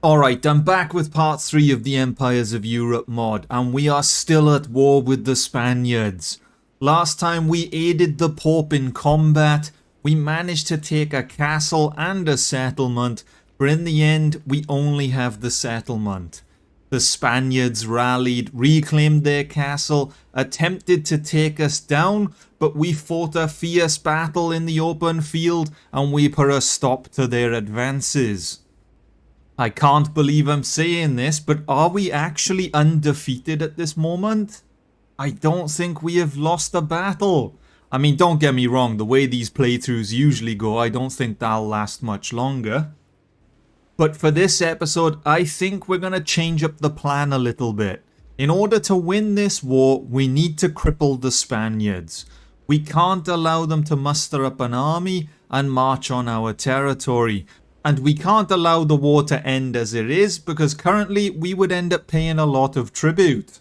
Alright, I'm back with part 3 of the Empires of Europe mod, and we are still at war with the Spaniards. Last time we aided the Pope in combat, we managed to take a castle and a settlement, but in the end we only have the settlement. The Spaniards rallied, reclaimed their castle, attempted to take us down, but we fought a fierce battle in the open field and we put a stop to their advances. I can't believe I'm saying this, but are we actually undefeated at this moment? I don't think we have lost a battle. I mean, don't get me wrong, the way these playthroughs usually go, I don't think they'll last much longer. But for this episode, I think we're going to change up the plan a little bit. In order to win this war, we need to cripple the Spaniards. We can't allow them to muster up an army and march on our territory. And we can't allow the war to end as it is, because currently we would end up paying a lot of tribute.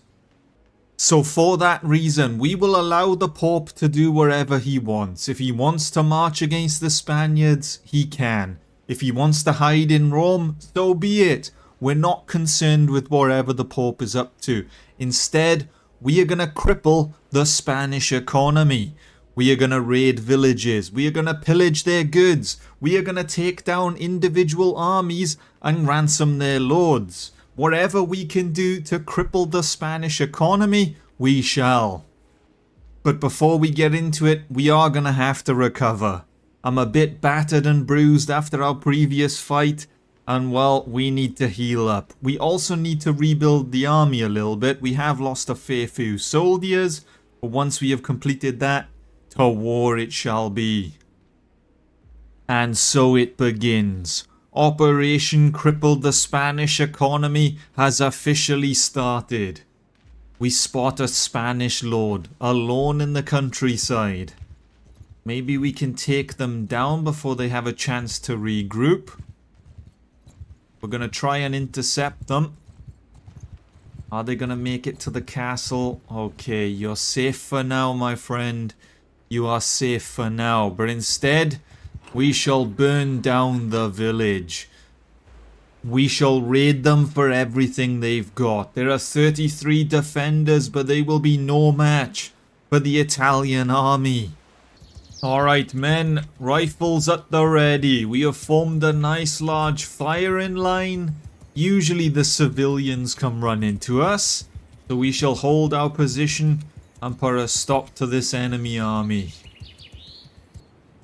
So for that reason, we will allow the Pope to do whatever he wants. If he wants to march against the Spaniards, he can. If he wants to hide in Rome, so be it. We're not concerned with whatever the Pope is up to. Instead, we are going to cripple the Spanish economy. We are going to raid villages. We are going to pillage their goods. We are going to take down individual armies and ransom their lords. Whatever we can do to cripple the Spanish economy, we shall. But before we get into it, we are going to have to recover. I'm a bit battered and bruised after our previous fight. And well, we need to heal up. We also need to rebuild the army a little bit. We have lost a fair few soldiers. But once we have completed that, to war it shall be. And so it begins. Operation Cripple the Spanish Economy has officially started. We spot a Spanish lord alone in the countryside. Maybe we can take them down before they have a chance to regroup. We're going to try and intercept them. Are they going to make it to the castle? Okay, you're safe for now, my friend. You are safe for now, but instead, we shall burn down the village. We shall raid them for everything they've got. There are 33 defenders, but they will be no match for the Italian army. Alright men, rifles at the ready. We have formed a nice large firing line. Usually the civilians come run into us, so we shall hold our position and put a stop to this enemy army.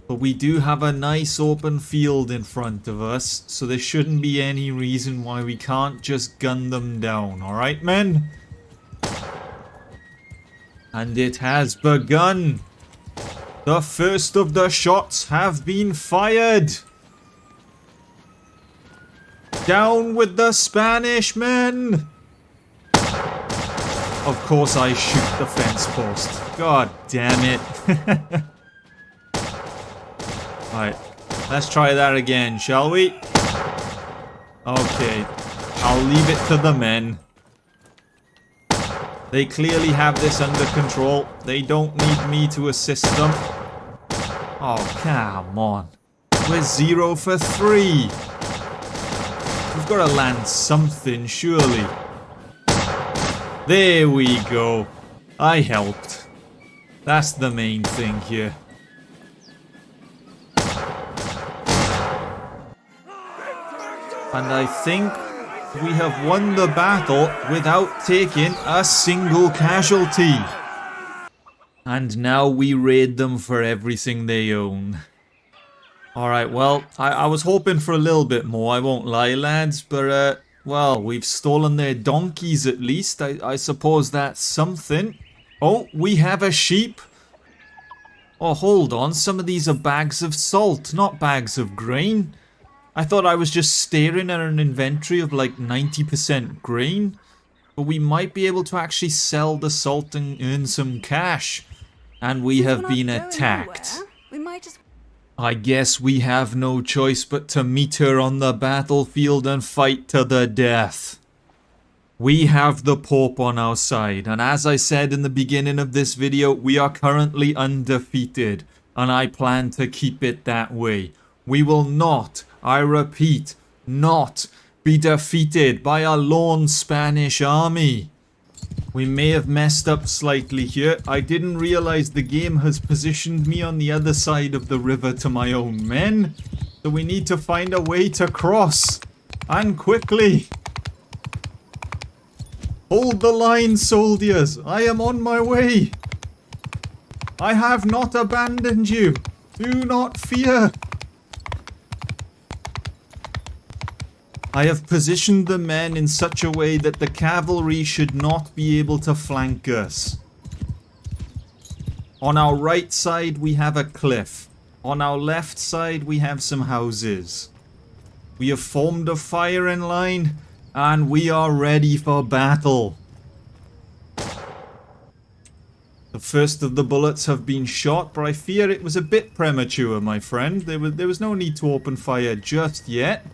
But we do have a nice open field in front of us, so there shouldn't be any reason why we can't just gun them down, alright men? And it has begun! The first of the shots have been fired! Down with the Spanish men! Of course I shoot the fence post. God damn it. Alright, let's try that again, shall we? Okay, I'll leave it to the men. They clearly have this under control. They don't need me to assist them. Oh, come on. We're 0 for 3. We've got to land something, surely. There we go. I helped. That's the main thing here. And I think we have won the battle without taking a single casualty. And now we raid them for everything they own. Alright, well, I was hoping for a little bit more, I won't lie lads, but well, we've stolen their donkeys at least. I suppose that's something. Oh, we have a sheep. Oh, hold on. Some of these are bags of salt, not bags of grain. I thought I was just staring at an inventory of like 90% grain. But we might be able to actually sell the salt and earn some cash. And we have been attacked. I guess we have no choice but to meet her on the battlefield and fight to the death. We have the Pope on our side, and as I said in the beginning of this video, we are currently undefeated, and I plan to keep it that way. We will not, I repeat, not be defeated by a lone Spanish army. We may have messed up slightly here. I didn't realize the game has positioned me on the other side of the river to my own men. So we need to find a way to cross. And quickly. Hold the line, soldiers. I am on my way. I have not abandoned you. Do not fear. I have positioned the men in such a way that the cavalry should not be able to flank us. On our right side we have a cliff. On our left side we have some houses. We have formed a firing line and we are ready for battle. The first of the bullets have been shot, but I fear it was a bit premature, my friend. There was no need to open fire just yet.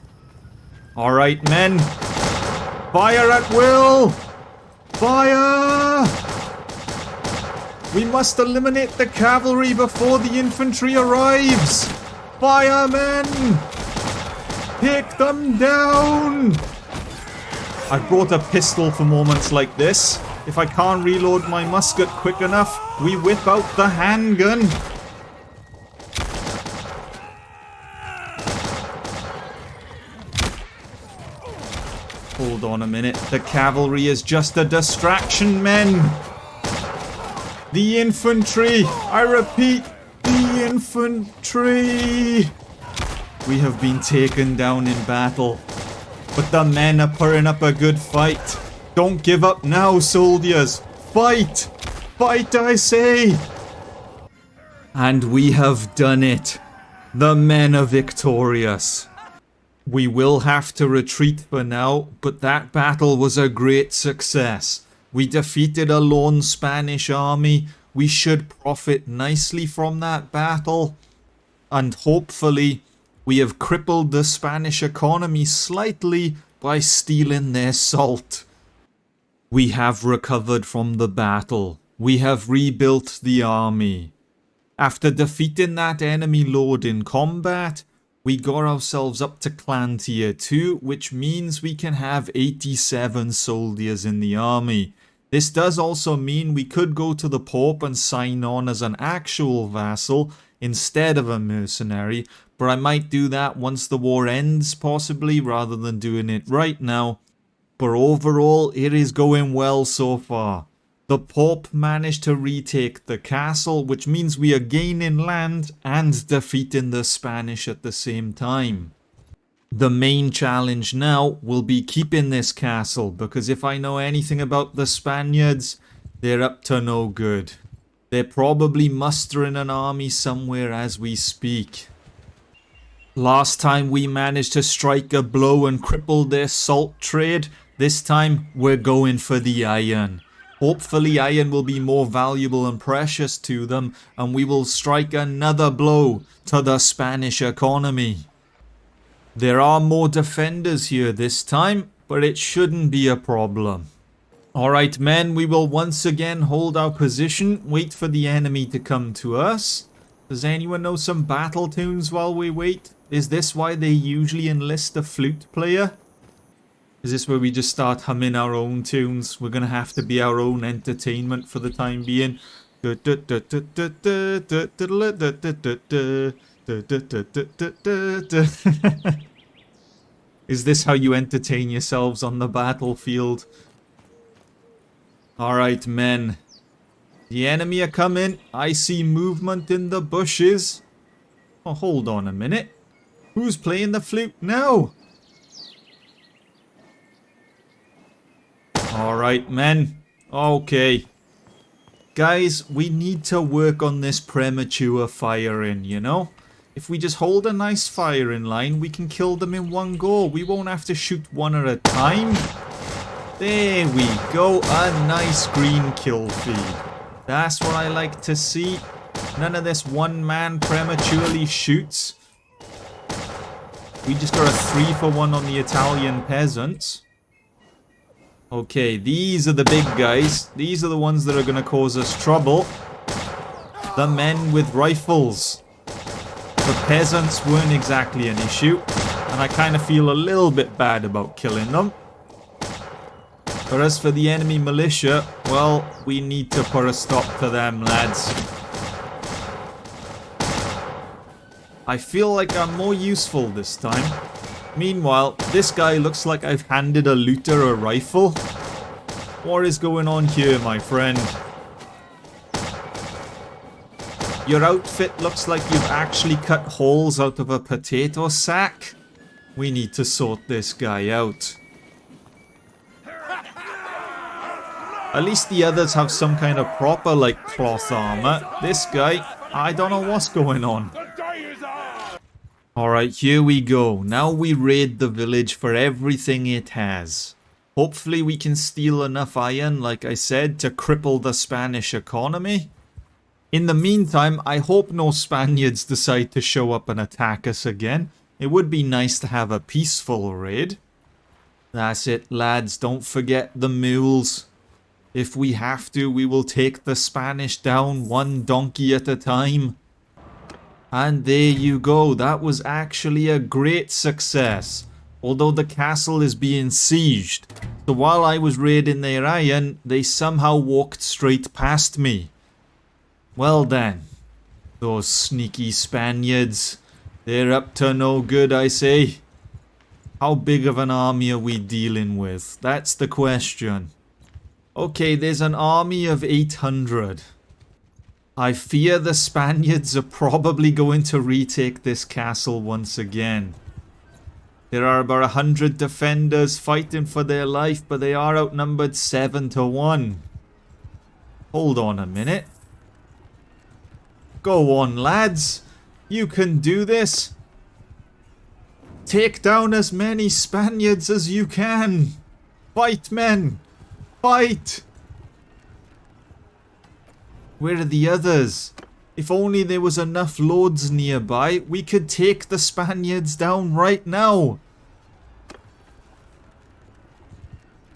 Alright, men. Fire at will! Fire! We must eliminate the cavalry before the infantry arrives! Fire, men! Take them down! I brought a pistol for moments like this. If I can't reload my musket quick enough, we whip out the handgun. Hold on a minute. The cavalry is just a distraction, men. The infantry! I repeat, the infantry! We have been taken down in battle. But the men are putting up a good fight. Don't give up now, soldiers. Fight! Fight, I say! And we have done it. The men are victorious. We will have to retreat for now, but that battle was a great success. We defeated a lone Spanish army. We should profit nicely from that battle. And hopefully, we have crippled the Spanish economy slightly by stealing their salt. We have recovered from the battle. We have rebuilt the army. After defeating that enemy lord in combat, we got ourselves up to clan tier 2, which means we can have 87 soldiers in the army. This does also mean we could go to the Pope and sign on as an actual vassal instead of a mercenary, but I might do that once the war ends possibly rather than doing it right now. But overall, it is going well so far. The Pope managed to retake the castle, which means we are gaining land and defeating the Spanish at the same time. The main challenge now will be keeping this castle, because if I know anything about the Spaniards, they're up to no good. They're probably mustering an army somewhere as we speak. Last time we managed to strike a blow and cripple their salt trade. This time we're going for the iron. Hopefully iron will be more valuable and precious to them, and we will strike another blow to the Spanish economy. There are more defenders here this time, but it shouldn't be a problem. Alright men, we will once again hold our position, wait for the enemy to come to us. Does anyone know some battle tunes while we wait? Is this why they usually enlist a flute player? Is this where we just start humming our own tunes? We're going to have to be our own entertainment for the time being. Is this how you entertain yourselves on the battlefield? Alright men. The enemy are coming. I see movement in the bushes. Oh, hold on a minute. Who's playing the flute now? Alright men, okay. Guys, we need to work on this premature firing, you know? If we just hold a nice firing line, we can kill them in one go. We won't have to shoot one at a time. There we go, a nice green kill feed. That's what I like to see. None of this one man prematurely shoots. We just got a 3-for-1 on the Italian peasants. Okay, these are the big guys. These are the ones that are going to cause us trouble. The men with rifles. The peasants weren't exactly an issue. And I kind of feel a little bit bad about killing them. But as for the enemy militia, well, we need to put a stop to them, lads. I feel like I'm more useful this time. Meanwhile, this guy looks like I've handed a looter a rifle. What is going on here, my friend? Your outfit looks like you've actually cut holes out of a potato sack. We need to sort this guy out. At least the others have some kind of proper, like, cloth armor. This guy, I don't know what's going on. Alright, here we go. Now we raid the village for everything it has. Hopefully we can steal enough iron, like I said, to cripple the Spanish economy. In the meantime, I hope no Spaniards decide to show up and attack us again. It would be nice to have a peaceful raid. That's it, lads. Don't forget the mules. If we have to, we will take the Spanish down one donkey at a time. And there you go. That was actually a great success. Although the castle is being sieged. So while I was raiding their iron, they somehow walked straight past me. Well then. Those sneaky Spaniards. They're up to no good, I say. How big of an army are we dealing with? That's the question. Okay, there's an army of 800. I fear the Spaniards are probably going to retake this castle once again. There are about 100 defenders fighting for their life, but they are outnumbered 7-1. Hold on a minute. Go on, lads. You can do this. Take down as many Spaniards as you can. Fight, men. Fight! Where are the others? If only there was enough lords nearby, we could take the Spaniards down right now.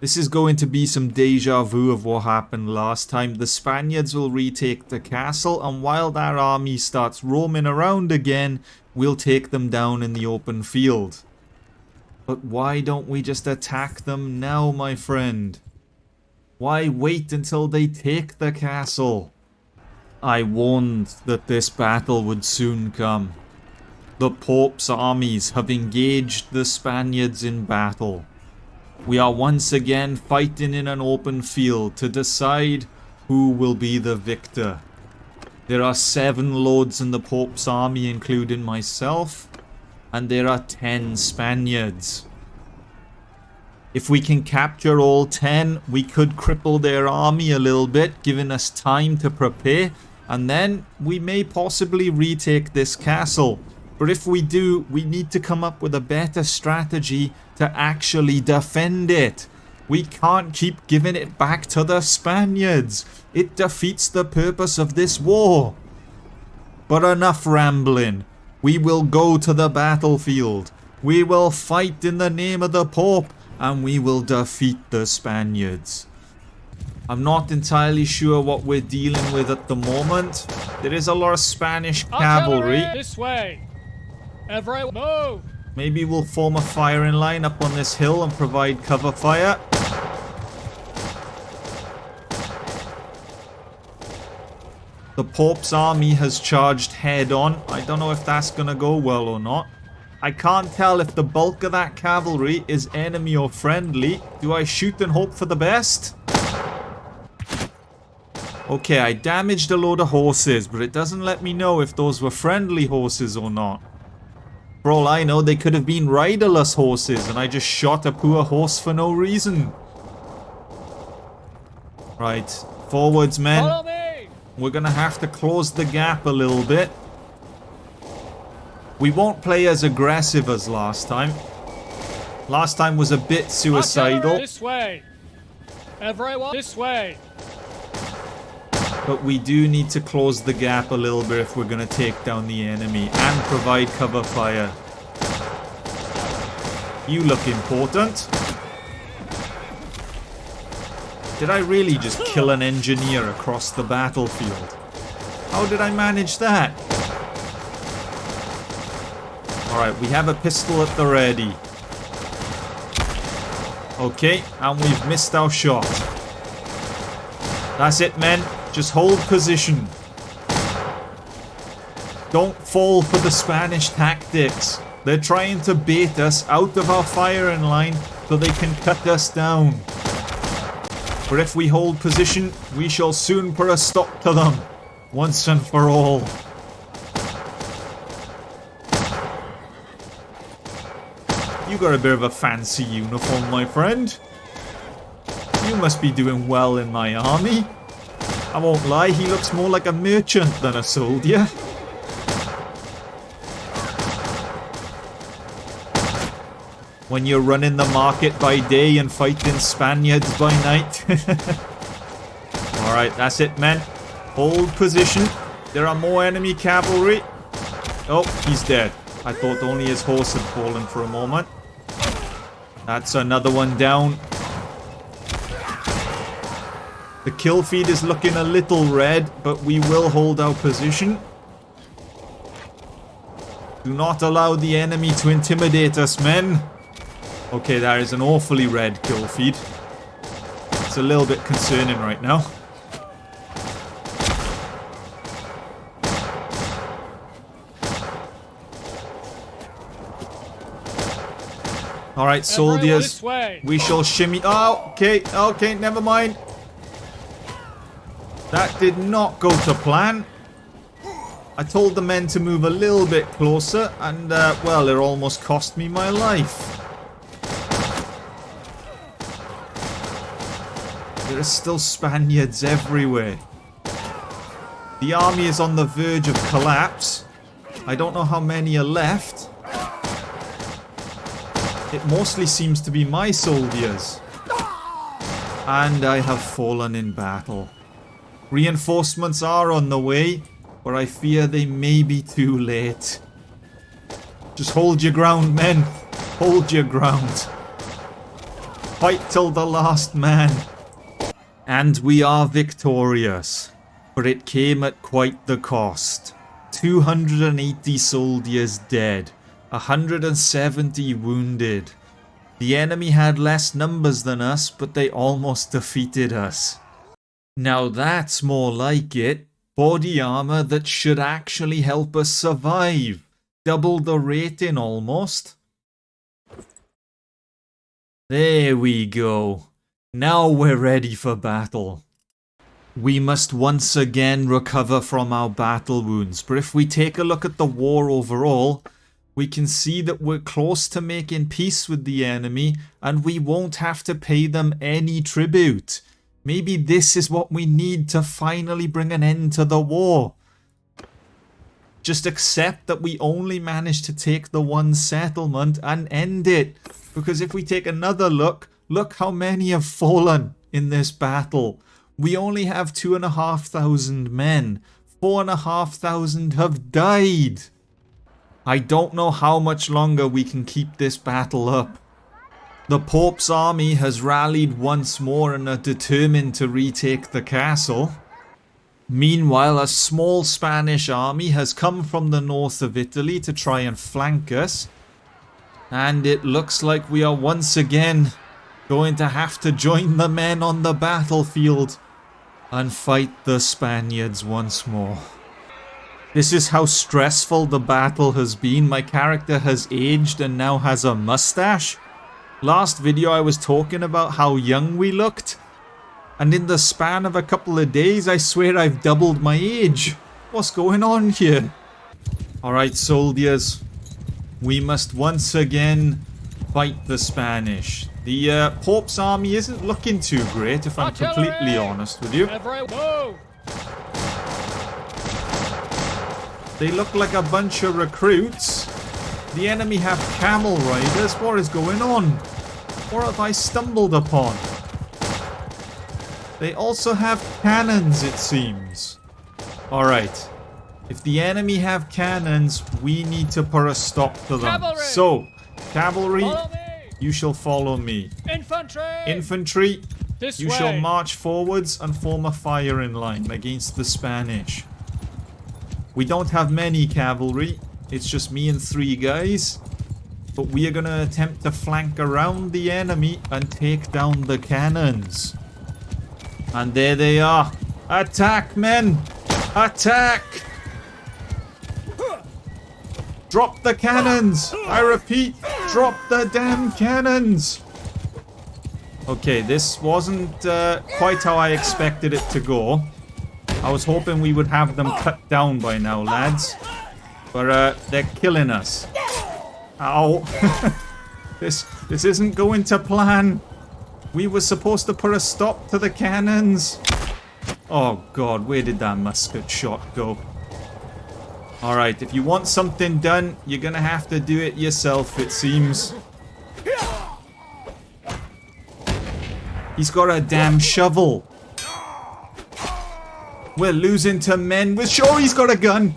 This is going to be some deja vu of what happened last time. The Spaniards will retake the castle, and while that army starts roaming around again, we'll take them down in the open field. But why don't we just attack them now, my friend? Why wait until they take the castle? I warned that this battle would soon come. The Pope's armies have engaged the Spaniards in battle. We are once again fighting in an open field to decide who will be the victor. There are 7 lords in the Pope's army, including myself, and there are 10 Spaniards. If we can capture all 10, we could cripple their army a little bit, giving us time to prepare, and then we may possibly retake this castle. But if we do, we need to come up with a better strategy to actually defend it. We can't keep giving it back to the Spaniards. It defeats the purpose of this war. But enough rambling. We will go to the battlefield. We will fight in the name of the Pope. And we will defeat the Spaniards. I'm not entirely sure what we're dealing with at the moment. There is a lot of Spanish cavalry. This way. Everyone move. Maybe we'll form a firing line up on this hill and provide cover fire. The Pope's army has charged head on. I don't know if that's gonna go well or not. I can't tell if the bulk of that cavalry is enemy or friendly. Do I shoot and hope for the best? Okay, I damaged a load of horses, but it doesn't let me know if those were friendly horses or not. For all I know, they could have been riderless horses, and I just shot a poor horse for no reason. Right, forwards, men. Follow me. We're gonna have to close the gap a little bit. We won't play as aggressive as last time. Last time was a bit suicidal. This way. Everyone, this way. But we do need to close the gap a little bit if we're going to take down the enemy and provide cover fire. You look important. Did I really just kill an engineer across the battlefield? How did I manage that? Alright, we have a pistol at the ready. Okay, and we've missed our shot. That's it, men. Just hold position. Don't fall for the Spanish tactics. They're trying to bait us out of our firing line so they can cut us down. But if we hold position, we shall soon put a stop to them. Once and for all. You got a bit of a fancy uniform, my friend. You must be doing well in my army. I won't lie, he looks more like a merchant than a soldier. When you're running the market by day and fighting Spaniards by night. Alright, that's it, men. Hold position. There are more enemy cavalry. Oh, he's dead. I thought only his horse had fallen for a moment. That's another one down. The kill feed is looking a little red, but we will hold our position. Do not allow the enemy to intimidate us, men. Okay, that is an awfully red kill feed. It's a little bit concerning right now. Alright, soldiers. We shall shimmy. Oh, okay, never mind. That did not go to plan. I told the men to move a little bit closer, and, well, it almost cost me my life. There are still Spaniards everywhere. The army is on the verge of collapse. I don't know how many are left. It mostly seems to be my soldiers. And I have fallen in battle. Reinforcements are on the way, but I fear they may be too late. Just hold your ground, men. Hold your ground. Fight till the last man. And we are victorious. But it came at quite the cost. 280 soldiers dead. 170 wounded. The enemy had less numbers than us, but they almost defeated us. Now that's more like it. Body armor that should actually help us survive. Double the rating almost. There we go. Now we're ready for battle. We must once again recover from our battle wounds, but if we take a look at the war overall, we can see that we're close to making peace with the enemy and we won't have to pay them any tribute. Maybe this is what we need to finally bring an end to the war. Just accept that we only managed to take the one settlement and end it. Because if we take another look, look how many have fallen in this battle. We only have 2,500 men. 4,500 have died. I don't know how much longer we can keep this battle up. The Pope's army has rallied once more and are determined to retake the castle. Meanwhile, a small Spanish army has come from the north of Italy to try and flank us. And it looks like we are once again going to have to join the men on the battlefield and fight the Spaniards once more. This is how stressful the battle has been. My character has aged and now has a mustache. Last video I was talking about how young we looked. And in the span of a couple of days, I swear I've doubled my age. What's going on here? Alright, soldiers. We must once again fight the Spanish. The Pope's army isn't looking too great, if I'm completely honest with you. They look like a bunch of recruits. The enemy have camel riders. What is going on? What have I stumbled upon? They also have cannons, it seems. Alright. If the enemy have cannons, we need to put a stop to them. Cavalry! So, cavalry, you shall follow me. Infantry! Infantry, This you way. shall march forwards and form a firing line against the Spanish. We don't have many cavalry, It's just me and 3 guys. But we are going to attempt to flank around the enemy and take down the cannons. And there they are. Attack, men! Attack! Drop the cannons! I repeat, drop the damn cannons! Okay, this wasn't quite how I expected it to go. I was hoping we would have them cut down by now, lads. But they're killing us. Ow. This isn't going to plan. We were supposed to put a stop to the cannons. Oh god, where did that musket shot go? Alright, if you want something done, you're gonna have to do it yourself, it seems. He's got a damn shovel. We're losing to men with... Sure, he's got a gun.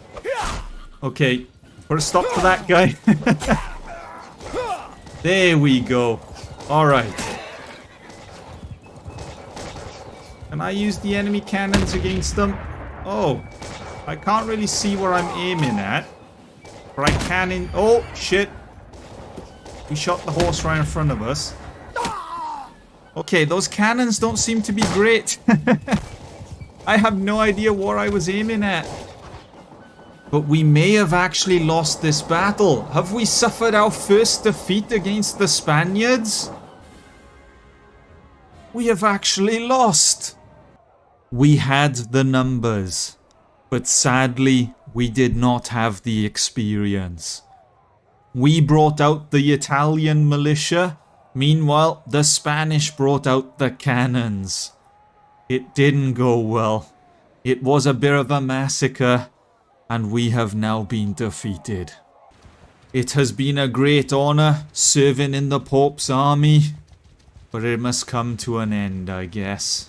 Okay, put a stop to that guy. There we go. Alright. Can I use the enemy cannons against them? Oh, I can't really see where I'm aiming at. But I can in... Oh, shit. We shot the horse right in front of us. Okay, those cannons don't seem to be great. I have no idea what I was aiming at. But we may have actually lost this battle. Have we suffered our first defeat against the Spaniards? We have actually lost. We had the numbers, but sadly, we did not have the experience. We brought out the Italian militia. Meanwhile, the Spanish brought out the cannons. It didn't go well. It was a bit of a massacre, and we have now been defeated. It has been a great honor serving in the Pope's army, but it must come to an end, I guess.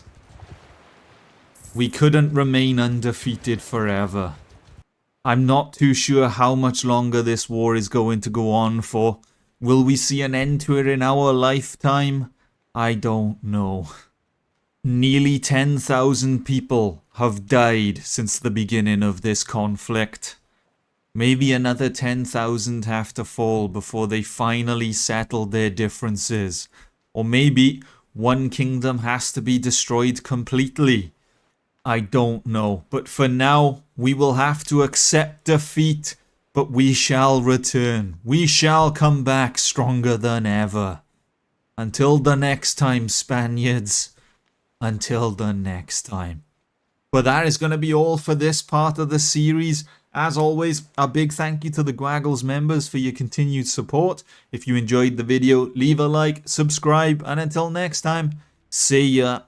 We couldn't remain undefeated forever. I'm not too sure how much longer this war is going to go on for. Will we see an end to it in our lifetime? I don't know. Nearly 10,000 people have died since the beginning of this conflict. Maybe another 10,000 have to fall before they finally settle their differences. Or maybe one kingdom has to be destroyed completely. I don't know, but for now, we will have to accept defeat, but we shall return. We shall come back stronger than ever. Until the next time, Spaniards. Until the next time. But that is going to be all for this part of the series. As always, a big thank you to the Gwagles members for your continued support. If you enjoyed the video, leave a like, subscribe, and until next time, see ya.